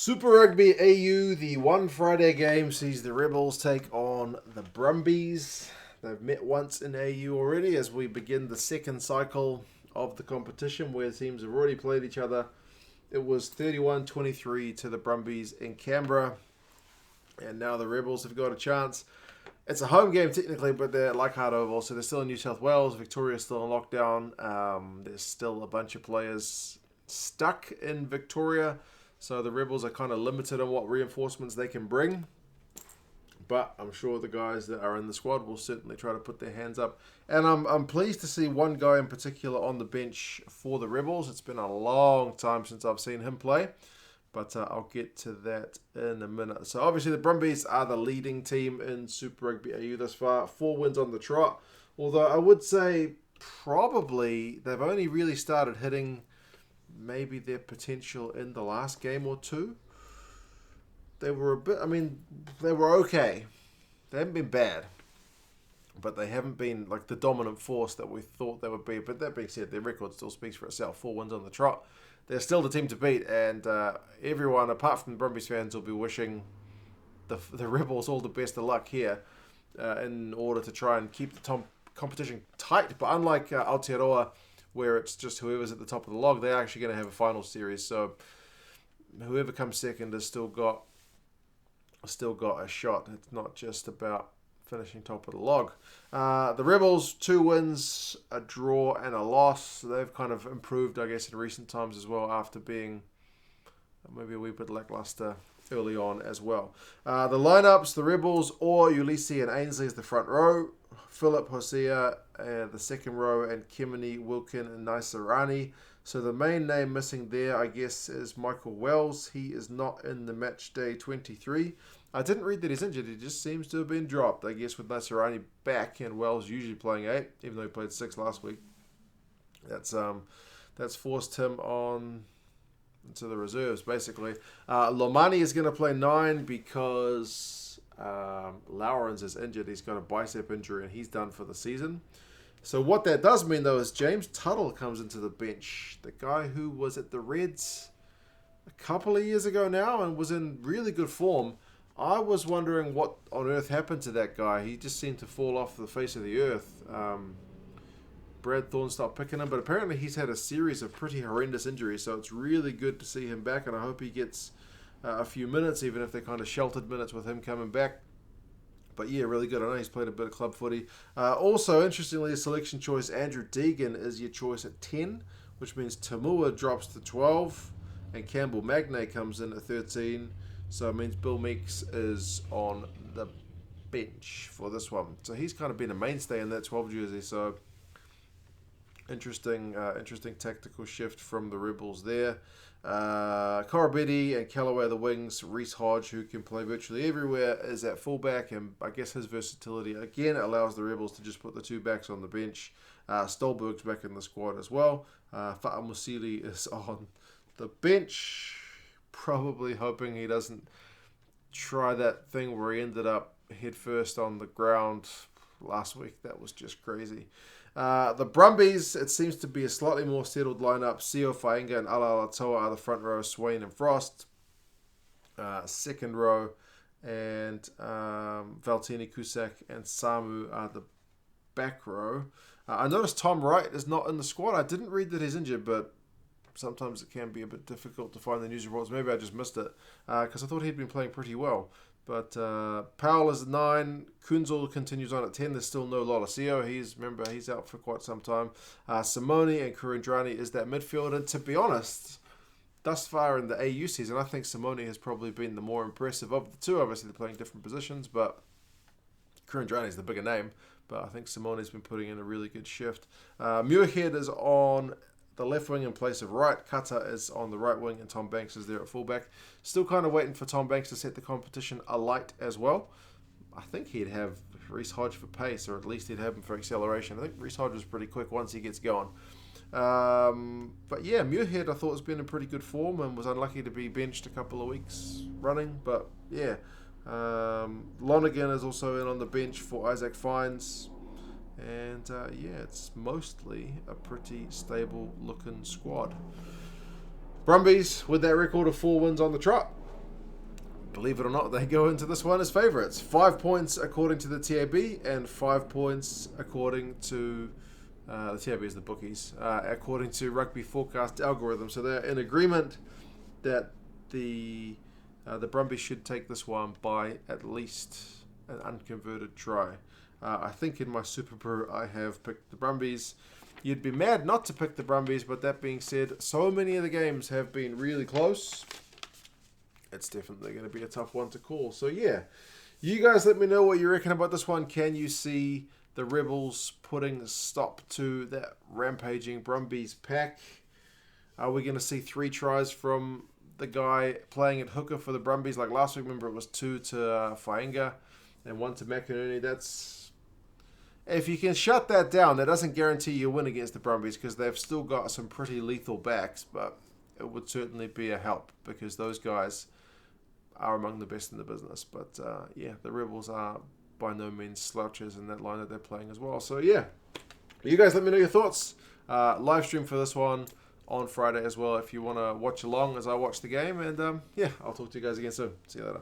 Super Rugby AU, the one Friday game sees the Rebels take on the Brumbies. They've met once in AU already as we begin the second cycle of the competition where teams have already played each other. It was 31-23 to the Brumbies in Canberra, and now the Rebels have got a chance. It's a home game technically, but they're at Leichhardt Oval, so they're still in New South Wales. Victoria's still in lockdown. There's still a bunch of players stuck in Victoria, so the Rebels are kind of limited on what reinforcements they can bring. But I'm sure the guys that are in the squad will certainly try to put their hands up. And I'm pleased to see one guy in particular on the bench for the Rebels. It's been a long time since I've seen him play. But I'll get to that in a minute. So obviously the Brumbies are the leading team in Super Rugby AU thus far. 4 wins on the trot. Although I would say probably they've only really started hitting maybe their potential in the last game or two. They were they were okay. They haven't been bad. But they haven't been like the dominant force that we thought they would be. But that being said, their record still speaks for itself. 4 wins on the trot. They're still the team to beat, and everyone, apart from the Brumbies fans, will be wishing the Rebels all the best of luck here in order to try and keep the competition tight. But unlike Aotearoa, where it's just whoever's at the top of the log, they're actually going to have a final series. So whoever comes second has still got a shot. It's not just about finishing top of the log. The Rebels, 2 wins, a draw and a loss. They've kind of improved, I guess, in recent times as well after being maybe a wee bit lackluster early on as well. The lineups, the Rebels, or Ulysses and Ainsley is the front row. Philip Hosea, the second row, and Kemeny, Wilkin, and Naisarani. So the main name missing there, I guess, is Michael Wells. He is not in the match day 23. I didn't read that he's injured. He just seems to have been dropped. I guess with Naisarani back and Wells usually playing 8, even though he played 6 last week. That's forced him on into the reserves, basically. Lomani is going to play 9 because Lowrens is injured. He's got a bicep injury and he's done for the season. So what that does mean, though, is James Tuttle comes into the bench. The guy who was at the Reds a couple of years ago now and was in really good form. I was wondering what on earth happened to that guy. He just seemed to fall off the face of the earth. Brad Thorne stopped picking him, but apparently he's had a series of pretty horrendous injuries, so it's really good to see him back, and I hope he gets a few minutes, even if they're kind of sheltered minutes with him coming back. But yeah, really good. I know he's played a bit of club footy. Also, interestingly, a selection choice, Andrew Deegan is your choice at 10, which means Tamua drops to 12, and Campbell Magnay comes in at 13. So it means Bill Meeks is on the bench for this one. So he's kind of been a mainstay in that 12 jersey. So interesting tactical shift from the Rebels there. Corabetti and Callaway are the wings. Reece Hodge, who can play virtually everywhere, is at fullback. And I guess his versatility, again, allows the Rebels to just put the 2 backs on the bench. Stolberg's back in the squad as well. Fa'amusili is on the bench. Probably hoping he doesn't try that thing where he ended up head first on the ground last week. That was just crazy. The Brumbies, it seems to be a slightly more settled lineup. Sio Fainga and Ala Alatoa are the front row. Swain and Frost, second row. And Valtini, Cusack and Samu are the back row. I noticed Tom Wright is not in the squad. I didn't read that he's injured, but sometimes it can be a bit difficult to find the news reports. Maybe I just missed it because I thought he'd been playing pretty well. But Powell is at 9. Kunzel continues on at 10. There's still no Lolosio. He's out for quite some time. Simone and Kurandrani is that midfield. And to be honest, thus far in the AU season, I think Simone has probably been the more impressive of the two. Obviously, they're playing different positions, but Kurandrani is the bigger name. But I think Simone's been putting in a really good shift. Muirhead is on the left wing in place of Wright. Kata is on the right wing, and Tom Banks is there at fullback. Still kind of waiting for Tom Banks to set the competition alight as well. I think he'd have Reece Hodge for pace, or at least he'd have him for acceleration. I think Reece Hodge was pretty quick once he gets going. But yeah, Muirhead I thought has been in pretty good form and was unlucky to be benched a couple of weeks running. But yeah, Lonergan is also in on the bench for Isaac Fines. And yeah, it's mostly a pretty stable looking squad. Brumbies with that record of 4 wins on the trot. believe it or not, they go into this one as favourites. 5 points according to the TAB and 5 points according to the TAB is the bookies, according to Rugby Forecast algorithm. So they're in agreement that the Brumbies should take this one by at least an unconverted try. I think in my Super Brew I have picked the Brumbies. You'd be mad not to pick the Brumbies, but that being said, so many of the games have been really close. It's definitely going to be a tough one to call. So yeah, you guys let me know what you reckon about this one. Can you see the Rebels putting a stop to that rampaging Brumbies pack? Are we going to see 3 tries from the guy playing at hooker for the Brumbies? Like last week, remember it was 2 to Fainga and 1 to McInerney. That's, if you can shut that down, that doesn't guarantee you win against the Brumbies because they've still got some pretty lethal backs, but it would certainly be a help because those guys are among the best in the business. But yeah, the Rebels are by no means slouches in that line that they're playing as well. So yeah, you guys let me know your thoughts. Live stream for this one on Friday as well if you want to watch along as I watch the game. And yeah, I'll talk to you guys again soon. See you later.